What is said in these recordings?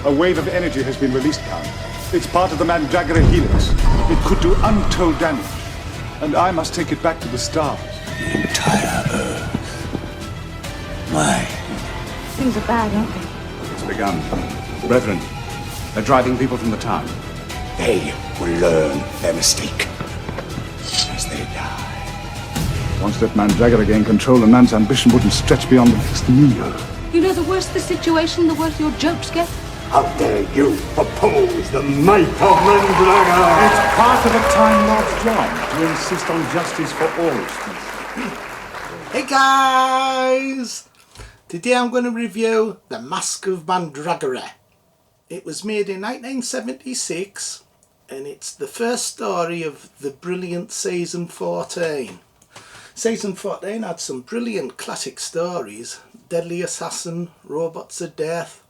A wave of energy has been released, Count. It's part of the Mandragora helix. It could do untold damage. And I must take it back to the stars. The entire Earth. Why? Things are bad, aren't they? It's begun. Brethren, they're driving people from the town. They will learn their mistake as they die. Once that Mandragora gained control, a man's ambition wouldn't stretch beyond the next meal. You know, the worse the situation, the worse your jokes get. How dare you oppose the might of Mandragora? It's part of a Time Lord's job to insist on justice for all species. Hey guys! Today I'm going to review The Masque of Mandragora. It was made in 1976 and it's the first story of the brilliant Season 14. Season 14 had some brilliant classic stories. Deadly Assassin, Robots of Death,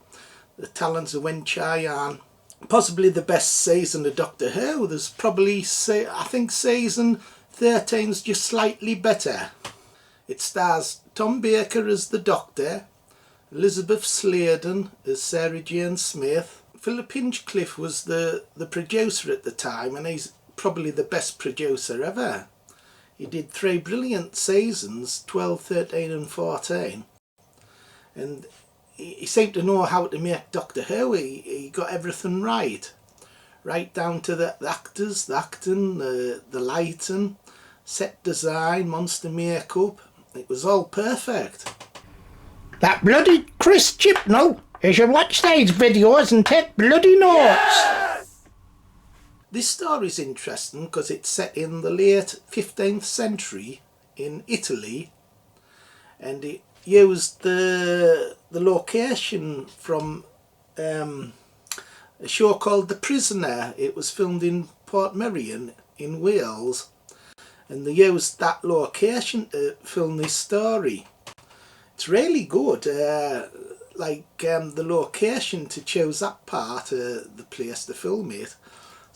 The Talons of Wen-Chi-Yan. Possibly the best season of Doctor Who. There's probably, I think Season 13's just slightly better. It stars Tom Baker as the Doctor, Elisabeth Sladen as Sarah Jane Smith. Philip Hinchcliffe was the producer at the time, and he's probably the best producer ever. He did 3 brilliant seasons, 12, 13 and 14. And he seemed to know how to make Doctor Who. He got everything right. Right down to the actors, the acting, the lighting, set design, monster makeup. It was all perfect. That bloody Chris Chibnall! You should watch these videos and take bloody notes! Yes! This story's interesting because it's set in the late 15th century in Italy, and it used the location from a show called The Prisoner. It was filmed in Portmeirion in Wales, and they used that location to film this story. It's really good, the location to choose that part of the place to film it.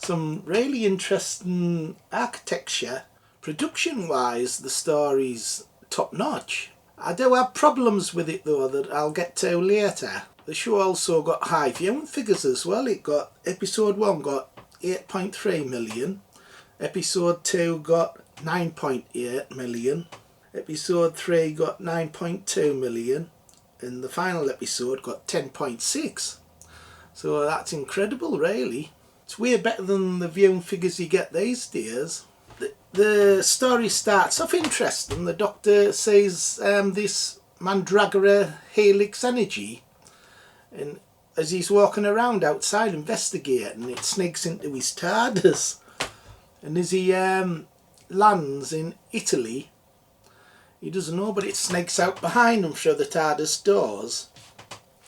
Some really interesting architecture. Production wise, the story's top notch. I do have problems with it though that I'll get to later. The show also got high viewing figures as well. It got, episode 1 got 8.3 million, episode 2 got 9.8 million, episode 3 got 9.2 million, and the final episode got 10.6. So that's incredible really. It's way better than the viewing figures you get these days. The story starts off interesting. The Doctor sees this Mandragora helix energy, and as he's walking around outside investigating, it sneaks into his TARDIS, and as he lands in Italy, he doesn't know, but it snakes out behind him through the TARDIS doors.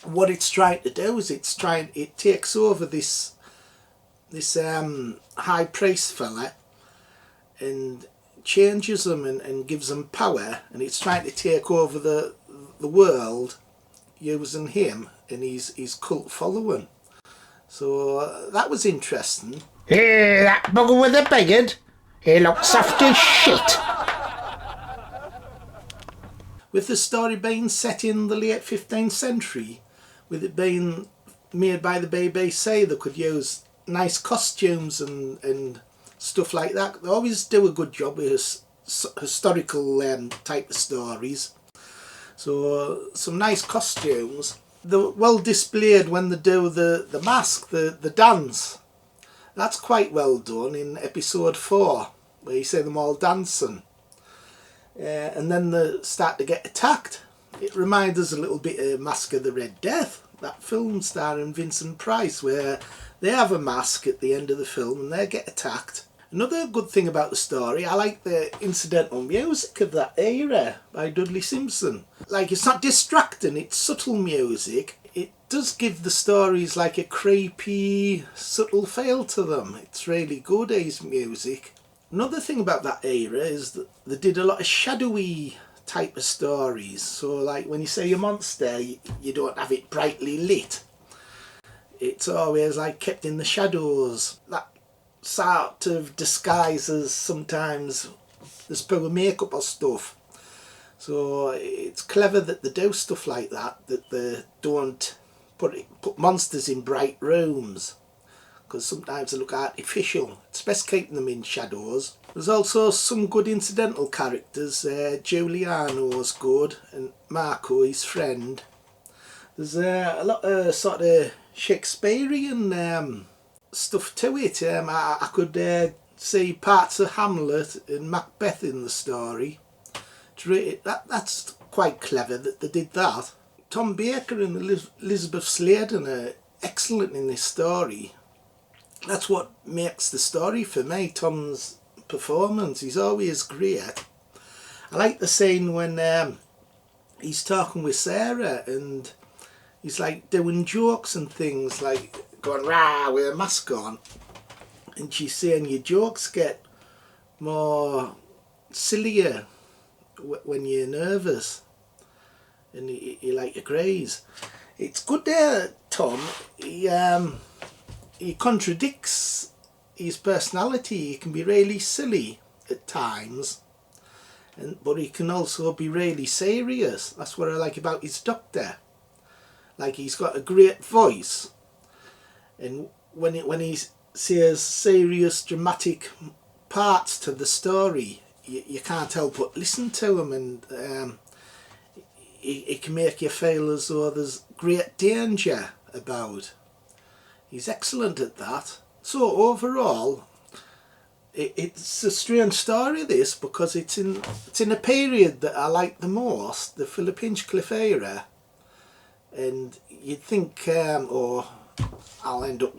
What it's trying to do is it takes over this high priest fella and changes him and gives him power, and it's trying to take over the world using him and his cult following. So that was interesting. Hey, that bugger with the beard, he looks soft as shit. With the story being set in the late 15th century, with it being made by the BBC, they could use nice costumes and stuff like that. They always do a good job with historical type of stories. So some nice costumes. They're well displayed when they do the mask, the dance. That's quite well done in episode 4, where you see them all dancing. And then they start to get attacked. It reminds us a little bit of Masque of the Red Death, that film starring Vincent Price, where they have a mask at the end of the film and they get attacked. Another good thing about the story, I like the incidental music of that era by Dudley Simpson. Like, it's not distracting, it's subtle music. It does give the stories like a creepy, subtle feel to them. It's really good, his music. Another thing about that era is that they did a lot of shadowy type of stories. So like when you see a monster, you don't have it brightly lit. It's always like kept in the shadows. That sort of disguises sometimes there's poor makeup or stuff. So it's clever that they do stuff like that, that they don't put monsters in bright rooms, because sometimes they look artificial. It's best keeping them in shadows. There's also some good incidental characters. Giuliano's good, and Marco, his friend. There's a lot of sort of Shakespearean stuff to it. I could see parts of Hamlet and Macbeth in the story. That's quite clever that they did that. Tom Baker and Elisabeth Sladen are excellent in this story. That's what makes the story for me. Tom's performance, he's always great. I like the scene when he's talking with Sarah and he's like doing jokes and things, like going rah with a mask on, and she's saying your jokes get more sillier when you're nervous, and he like agrees. It's good there, Tom. He contradicts his personality. He can be really silly at times, but he can also be really serious. That's what I like about his doctor. Like, he's got a great voice, and when he says serious, dramatic parts to the story, you can't help but listen to him, and it can make you feel as though there's great danger about. He's excellent at that. So overall, it's a strange story, this, because it's in a period that I like the most, the Philip Hinchcliffe era, and you'd think, I'll end up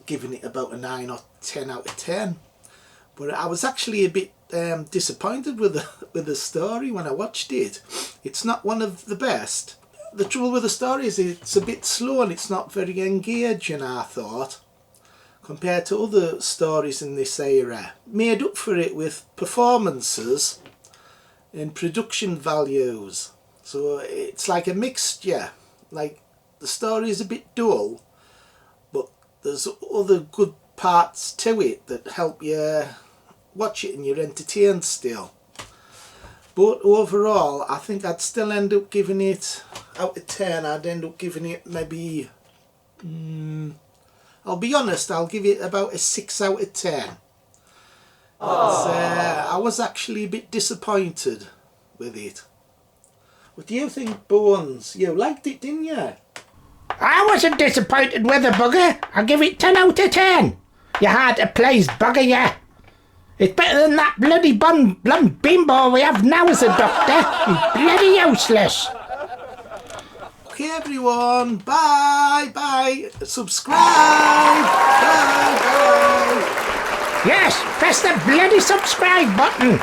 giving it about a 9 or 10 out of 10. But I was actually a bit disappointed with the story when I watched it. It's not one of the best. The trouble with the story is it's a bit slow and it's not very engaging, I thought, compared to other stories in this era. Made up for it with performances and production values. So it's like a mixture. Like, the story is a bit dull, but there's other good parts to it that help you watch it and you're entertained still. But overall, I think I'd still end up giving it, out of 10, I'd end up giving it maybe, I'll be honest, I'll give it about a 6 out of 10. I was actually a bit disappointed with it. What do you think, Bones? You liked it, didn't you? I wasn't disappointed with the bugger. I give it 10 out of 10. You hard to please, bugger, yeah. It's better than that bloody blum bimbo we have now as a doctor. He's bloody useless. Okay, everyone. Bye. Bye. Subscribe. Bye. Bye. Yes, press the bloody subscribe button.